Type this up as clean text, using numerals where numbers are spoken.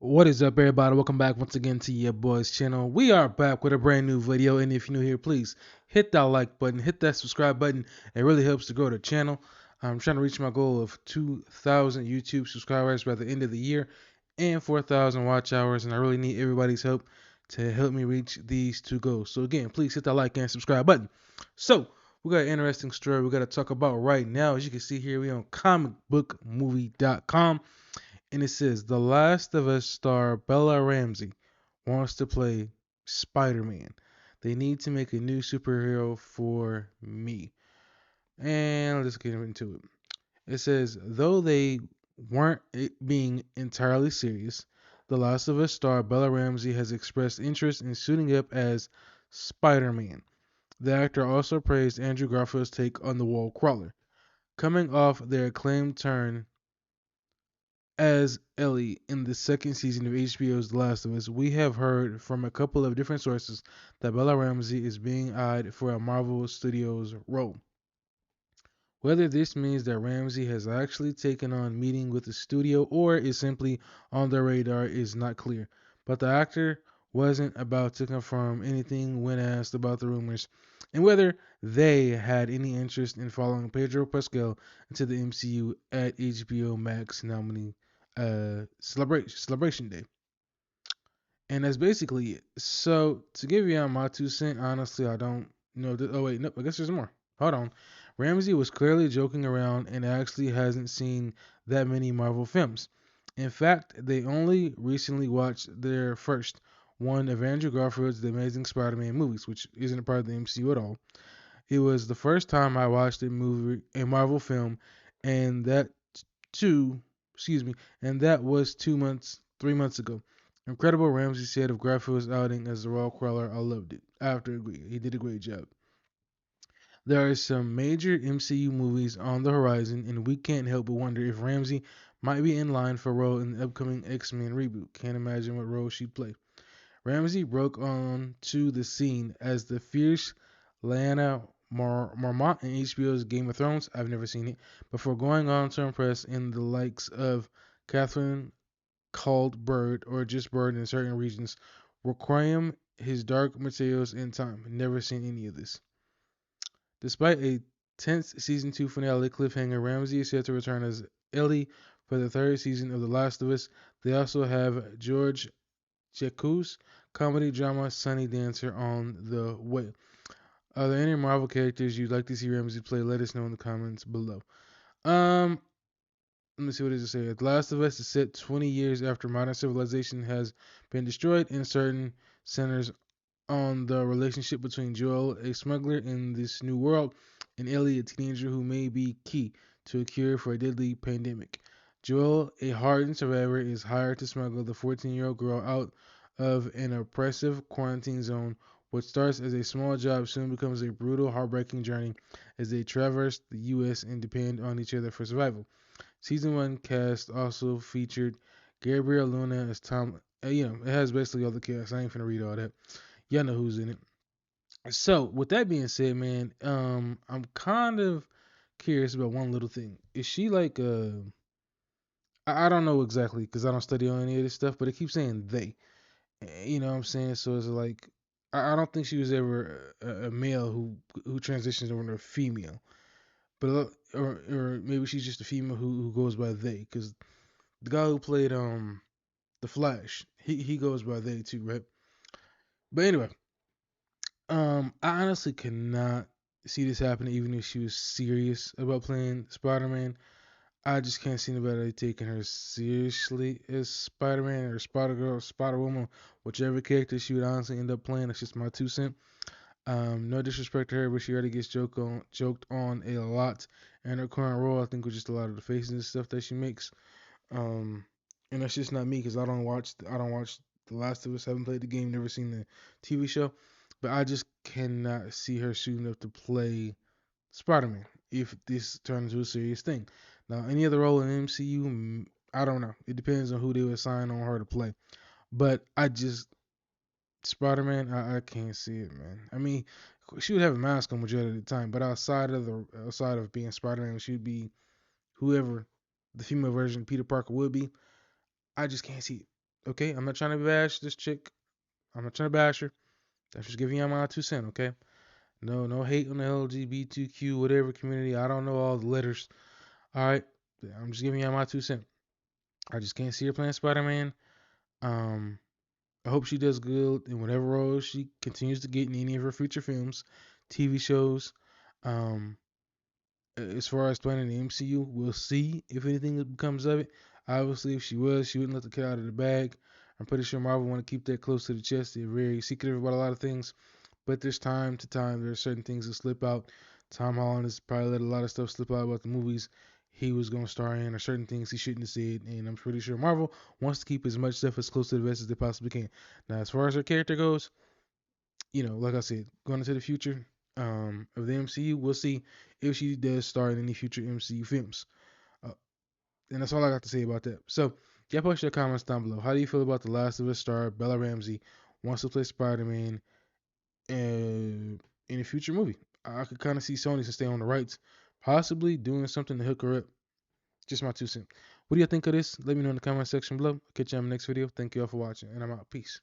What is up, everybody? Welcome back once again to your boys channel. We are back with a brand new video, and if you're new here, please hit that like button, hit that subscribe button. It really helps to grow the channel. I'm trying to reach my goal of 2,000 YouTube subscribers by the end of the year and 4,000 watch hours, and I really need everybody's help to help me reach these two goals. So again, please hit that like and subscribe button. So we got an interesting story we got to talk about right now. As you can see here, we on comicbookmovie.com. And it says The Last of Us star Bella Ramsey wants to play Spider-Man. They need to make a new superhero for me. And let's get into it. It says, though they weren't being entirely serious, The Last of Us star Bella Ramsey has expressed interest in suiting up as Spider-Man. The actor also praised Andrew Garfield's take on the wall crawler. Coming off their acclaimed turn as Ellie in the second season of HBO's The Last of Us, we have heard from a couple of different sources that Bella Ramsey is being eyed for a Marvel Studios role. Whether this means that Ramsey has actually taken on meeting with the studio or is simply on their radar is not clear, but the actor wasn't about to confirm anything when asked about the rumors and whether they had any interest in following Pedro Pascal into the MCU at HBO Max nominee celebration day. And that's basically it. So to give you my 2 cents, honestly, I don't know. Oh wait, no, I guess there's more. Hold on. Ramsey was clearly joking around and actually hasn't seen that many Marvel films. In fact, they only recently watched their first one of Andrew Garfield's The Amazing Spider-Man movies, which isn't a part of the MCU at all. It was the first time I watched a Marvel film, and that two, excuse me, and that was 2 months, 3 months ago. Incredible, Ramsey said of Garfield's outing as the Raw Crawler. I loved it. I have to agree. He did a great job. There are some major MCU movies on the horizon, and we can't help but wonder if Ramsey might be in line for a role in the upcoming X-Men reboot. Can't imagine what role she'd play. Ramsey broke onto the scene as the fierce Lyanna Mormont in HBO's Game of Thrones. I've never seen it, before going on to impress in the likes of Catherine called Bird or just Bird in certain regions. Requiem, his Dark Materials in Time. Never seen any of this. Despite a tense season 2 finale cliffhanger, Ramsey is set to return as Ellie for the third season of The Last of Us. They also have George Jacques comedy drama Sunny Dancer on the way. Are there any Marvel characters you'd like to see Ramsey play? Let us know in the comments below. Um, Let me see what it say. The Last of Us is set 20 years after modern civilization has been destroyed, and certain centers on the relationship between Joel, a smuggler in this new world, and Ellie, a teenager who may be key to a cure for a deadly pandemic. Joel, a hardened survivor, is hired to smuggle the 14-year-old girl out of an oppressive quarantine zone. What starts as a small job soon becomes a brutal, heartbreaking journey as they traverse the U.S. and depend on each other for survival. Season 1 cast also featured Gabriel Luna as Tom. It has basically all the cast. I ain't finna read all that. Y'all know who's in it. So, with that being said, man, I'm kind of curious about one little thing. Is she like I don't know exactly because I don't study on any of this stuff, but it keeps saying they. You know what I'm saying? So it's like I don't think she was ever a male who transitions over to a female, but or maybe she's just a female who goes by they because the guy who played the Flash, he goes by they too, right? But anyway, I honestly cannot see this happening even if she was serious about playing Spider-Man. I just can't see anybody taking her seriously as Spider-Man or Spider-Girl, Spider-Woman, whichever character she would honestly end up playing. That's just my 2 cents. No disrespect to her, but she already gets joked on a lot in her current role. I think with just a lot of the faces and stuff that she makes. Um, and that's just not me because I don't watch The Last of Us. Haven't played the game, never seen the TV show, but I just cannot see her suiting up to play Spider-Man if this turns into a serious thing. Now, any other role in the MCU, I don't know. It depends on who they would assign on her to play. But I just Spider-Man, I can't see it, man. I mean, she would have a mask on majority of the time, but outside of being Spider-Man, she would be whoever the female version of Peter Parker would be. I just can't see it. Okay, I'm not trying to bash this chick. I'm not trying to bash her. I'm just giving you my 2 cents. Okay. No, no hate on the LGBTQ whatever community. I don't know all the letters. All right. I'm just giving you my 2 cents. I just can't see her playing Spider-Man. Um, I hope she does good in whatever role she continues to get in any of her future films, TV shows. Um, as far as playing in the MCU, we'll see if anything comes of it. Obviously, if she was, she wouldn't let the cat out of the bag. I'm pretty sure Marvel want to keep that close to the chest. They're very secretive about a lot of things. But there's time to time, there are certain things that slip out. Tom Holland has probably let a lot of stuff slip out about the movies he was going to star in, or certain things he shouldn't have said. And I'm pretty sure Marvel wants to keep as much stuff as close to the vest as they possibly can. Now, as far as her character goes, like I said, going into the future of the MCU, we'll see if she does star in any future MCU films. Uh, and that's all I got to say about that. So, yeah, post your comments down below. How do you feel about the Last of Us star Bella Ramsey wants to play Spider-Man in a future movie? I could kind of see Sony to stay on the rights, possibly doing something to hook her up. Just my 2 cents. What do you think of this? Let me know in the comment section below. I'll catch you on the next video. Thank you all for watching, and I'm out. Peace.